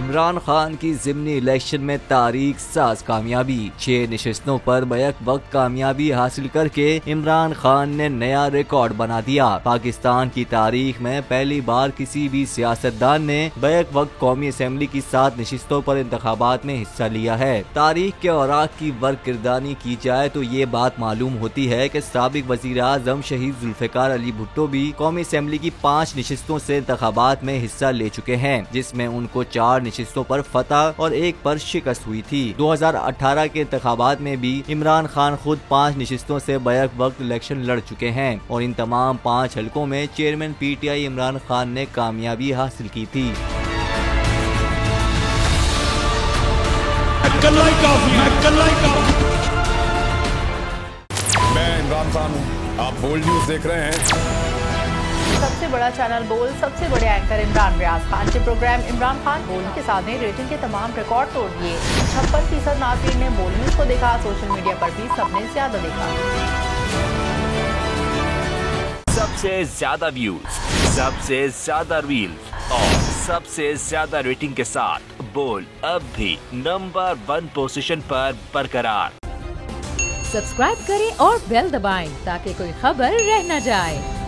इमरान खान की ज़िमनी इलेक्शन में तारीख साज कामयाबी। 6 नशिस्तों पर बैक वक्त कामयाबी हासिल करके इमरान खान ने नया रिकॉर्ड बना दिया। पाकिस्तान की तारीख में पहली बार किसी भी सियासतदान ने बैक वक्त कौमी असेंबली की 7 नशिस्तों पर इंतखाबात में हिस्सा लिया है। तारीख के औराक की वर्किरदानी की जाए तो ये बात मालूम होती है कि साबिक वज़ीर आज़म शहीद जुल्फ़िकार अली भुट्टो भी कौमी असेंबली की 5 नशिस्तों से इंतखाबात में हिस्सा ले चुके हैं, जिसमें उनको 4 नशिस्तों पर फतह और 1 पर शिकस्त हुई थी। 2018 के इंतखाबात में भी इमरान खान खुद 5 नशिस्तों से बैक वक्त इलेक्शन लड़ चुके हैं और इन तमाम 5 हलकों में चेयरमैन PTI इमरान खान ने कामयाबी हासिल की थी। मैं इमरान खान हूँ, आप बोल्ड न्यूज देख रहे हैं। सबसे बड़ा चैनल बोल, सबसे बड़े एंकर इमरान रियाज खान के प्रोग्राम इमरान खान बोल के साथ ने रेटिंग के तमाम रिकॉर्ड तोड़ दिए। 56% नाज़रीन ने बोल न्यूज को देखा। सोशल मीडिया पर भी सबने ज्यादा देखा। सबसे ज्यादा व्यूज, सबसे ज्यादा रील्स और सबसे ज्यादा रेटिंग के साथ बोल अब भी नंबर 1 पोजीशन पर बरकरार। सब्सक्राइब करें और बेल दबाएं ताकि कोई खबर रह न जाए।